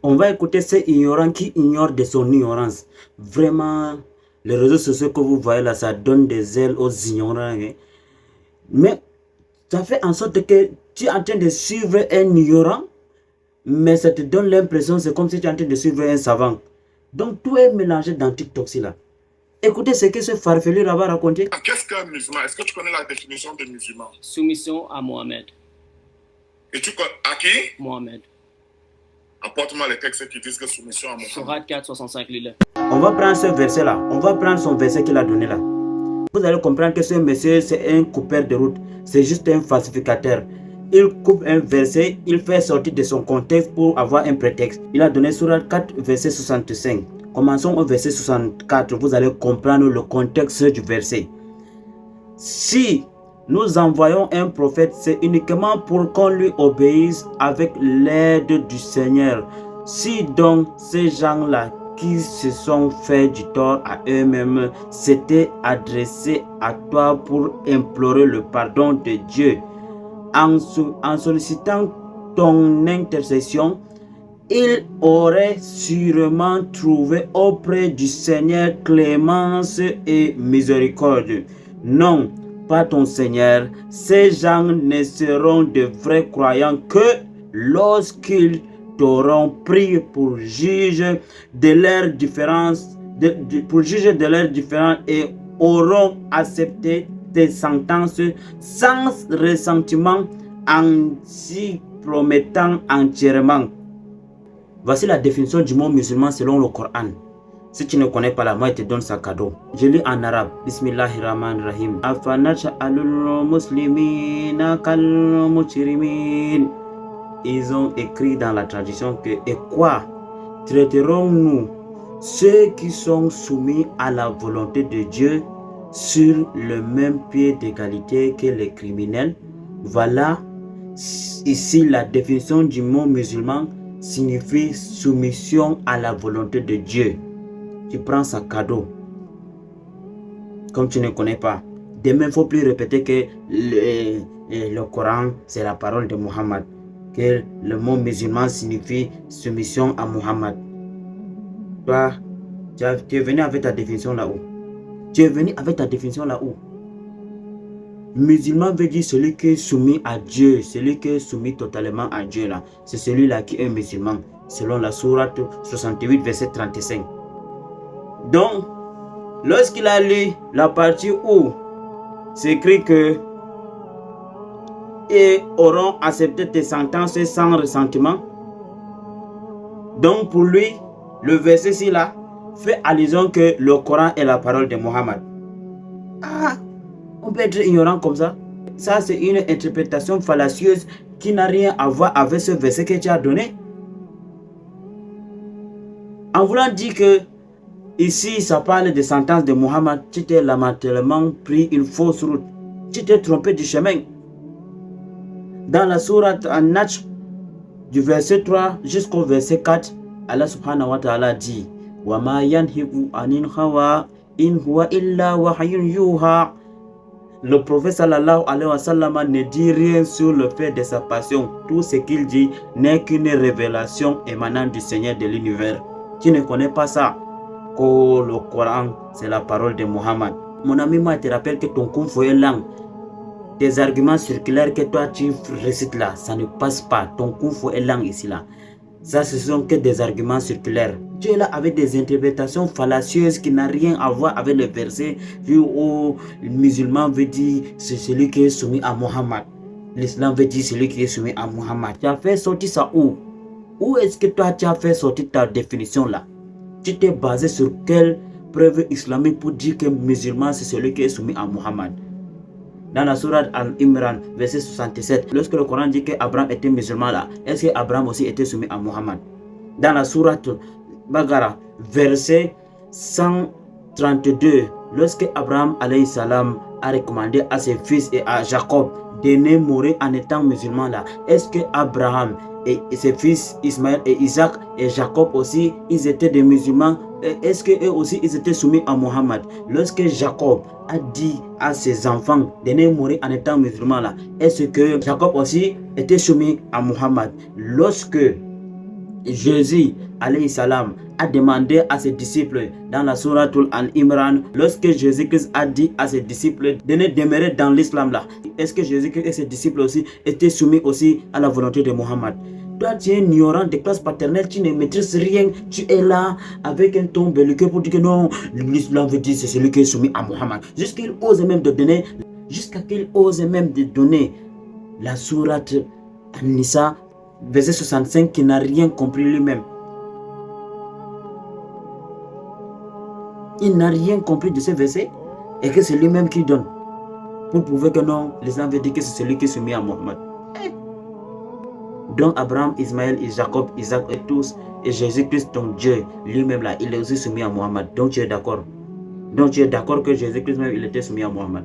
On va écouter ces ignorants qui ignorent de son ignorance. Vraiment, les réseaux sociaux que vous voyez là, ça donne des ailes aux ignorants. Hein. Mais ça fait en sorte que tu es en train de suivre un ignorant, mais ça te donne l'impression, c'est comme si tu es en train de suivre un savant. Donc tout est mélangé dans TikTok là. Écoutez ce que ce farfelu là va raconter. Qu'est-ce qu'un musulman? Est-ce que tu connais la définition de musulman? Soumission à Mohamed. Et tu connais à qui? Mohamed. Apporte-moi les textes qui disent que soumission à Mohamed. Sourate 4, 65, lis-le. On va prendre ce verset là. On va prendre son verset qu'il a donné là. Vous allez comprendre que ce monsieur, c'est un coupeur de route. C'est juste un falsificateur. Il coupe un verset, il fait sortir de son contexte pour avoir un prétexte. Il a donné Sourate 4, verset 65. Commençons au verset 64. Vous allez comprendre le contexte du verset. Si nous envoyons un prophète, c'est uniquement pour qu'on lui obéisse avec l'aide du Seigneur. Si donc ces gens-là qui se sont fait du tort à eux-mêmes s'étaient adressés à toi pour implorer le pardon de Dieu, en sollicitant ton intercession, il aurait sûrement trouvé auprès du Seigneur clémence et miséricorde. Non, pas ton Seigneur. Ces gens ne seront de vrais croyants que lorsqu'ils t'auront pris pour juge de leurs différences, et auront accepté tes sentences sans ressentiment en s'y promettant entièrement. Voici la définition du mot musulman selon le Coran. Si tu ne connais pas la moi, je te donne ça cadeau. Je lis en arabe. Bismillahirrahmanirrahim. Afanaj'alul muslimina kal mujrimin. Ils ont écrit dans la tradition que et quoi traiterons-nous ceux qui sont soumis à la volonté de Dieu sur le même pied d'égalité que les criminels? Voilà ici la définition du mot musulman signifie soumission à la volonté de Dieu. Tu prends ça cadeau. Comme tu ne connais pas. Demain, il ne faut plus répéter que le Coran, c'est la parole de Mohammed. Que le mot musulman signifie soumission à Mohammed. Toi, tu es venu avec ta définition là-haut. Tu es venu avec ta définition là-haut. Musulman veut dire celui qui est soumis à Dieu, celui qui est soumis totalement à Dieu là. C'est celui-là qui est musulman, selon la sourate 68, verset 35. Donc, lorsqu'il a lu la partie où c'est écrit que et auront accepté tes sentences sans ressentiment. Donc pour lui, le verset-ci là fait allusion que le Coran est la parole de Mohammed. Ah, on peut être ignorant comme ça. Ça c'est une interprétation fallacieuse qui n'a rien à voir avec ce verset que tu as donné. En voulant dire que ici ça parle de sentence de Mohammed, tu t'es lamentablement pris une fausse route. Tu t'es trompé du chemin. Dans la sourate An-Najm, du verset 3 jusqu'au verset 4, Allah subhanahu wa ta'ala dit wa ma yanhibu anil hawa in huwa illa wahyun yuha. Le prophète sallallahu alayhi wa sallam ne dit rien sur le fait de sa passion. Tout ce qu'il dit n'est qu'une révélation émanant du Seigneur de l'univers. Tu ne connais pas ça? Que le Coran, c'est la parole de Mohammed. Mon ami, moi, je te rappelle que ton Kung Fu est langue. Tes arguments circulaires que toi tu récites là, ça ne passe pas. Ton Kung Fu est langue ici là. Ça, ce sont que des arguments circulaires. Tu es là avec des interprétations fallacieuses qui n'ont rien à voir avec le verset où le musulman veut dire c'est celui qui est soumis à Mohammed. L'islam veut dire celui qui est soumis à Mohammed. Tu as fait sortir ça où? Où est-ce que toi tu as fait sortir ta définition là? Tu t'es basé sur quelle preuve islamique pour dire que musulman c'est celui qui est soumis à Mohammed? Dans la sourate Al-Imran, verset 67, lorsque le Coran dit qu'Abraham était musulman là, est-ce qu'Abraham aussi était soumis à Mohammed? Dans la sourate Bagara, verset 132, lorsque Abraham alayhi salam a recommandé à ses fils et à Jacob de ne mourir en étant musulman là, est-ce que Abraham et ses fils Ismaël et Isaac et Jacob aussi, ils étaient des musulmans? Est-ce qu'eux aussi ils étaient soumis à Mohammed? Lorsque Jacob a dit à ses enfants de ne mourir en étant musulman là, est-ce que Jacob aussi était soumis à Mohammed? Lorsque Jésus, alayhi salam, a demandé à ses disciples dans la sourate Al-Imran, lorsque Jésus-Christ a dit à ses disciples de ne demeurer dans l'islam là, est-ce que Jésus-Christ et ses disciples aussi étaient soumis aussi à la volonté de Mohammed? Toi, tu es ignorant de classe paternelle, tu ne maîtrises rien, tu es là avec un ton belliqueux pour dire que non, l'islam veut dire c'est celui qui est soumis à Mohammed. Jusqu'à qu'il ose même de donner la sourate An-Nisa, verset 65, qui n'a rien compris lui-même. Il n'a rien compris de ce verset et que c'est lui-même qui donne. Pour prouver que non, l'islam veut dire que c'est celui qui est soumis à Mohammed. Donc Abraham, Ismaël, Jacob, Isaac et tous, et Jésus-Christ, ton Dieu, lui-même là, il est aussi soumis à Mohammed. Donc tu es d'accord. Donc tu es d'accord que Jésus-Christ même, il était soumis à Mohammed.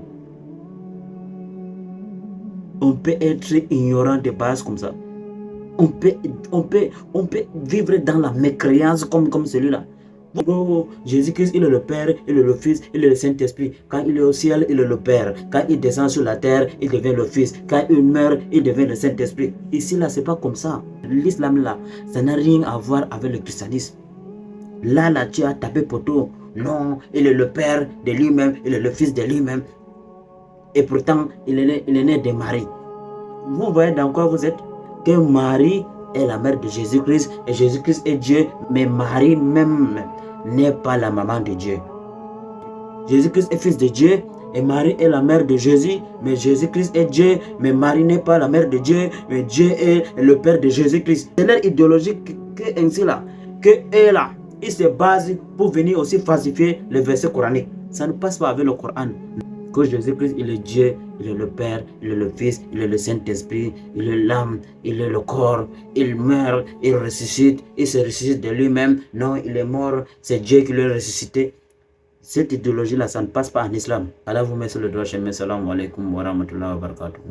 On peut être ignorant de base comme ça. On peut vivre dans la mécréance comme celui-là. Oh, Jésus-Christ, il est le Père, il est le Fils, il est le Saint-Esprit. Quand il est au ciel, il est le Père. Quand il descend sur la terre, il devient le Fils. Quand il meurt, il devient le Saint-Esprit. Ici, là, c'est pas comme ça. L'islam, là, ça n'a rien à voir avec le christianisme. Là, tu as tapé poteau. Non, il est le Père de lui-même, il est le Fils de lui-même. Et pourtant, il est né de Marie. Vous voyez dans quoi vous êtes? Que Marie est la mère de Jésus-Christ et Jésus-Christ est Dieu, mais Marie même n'est pas la maman de Dieu. Jésus-Christ est fils de Dieu et Marie est la mère de Jésus, mais Jésus-Christ est Dieu, mais Marie n'est pas la mère de Dieu, mais Dieu est le père de Jésus-Christ. C'est leur idéologie que ainsi là, que eux là, ils se basent pour venir aussi falsifier les versets coraniques. Ça ne passe pas avec le Coran. Que Jésus-Christ, il est Dieu, il est le Père, il est le Fils, il est le Saint-Esprit, il est l'âme, il est le corps, il meurt, il ressuscite, il se ressuscite de lui-même. Non, il est mort, c'est Dieu qui l'a ressuscité. Cette idéologie-là, ça ne passe pas en islam. Allah vous met sur le droit chemin. Salam alaikum wa rahmatullahi wa barakatuh.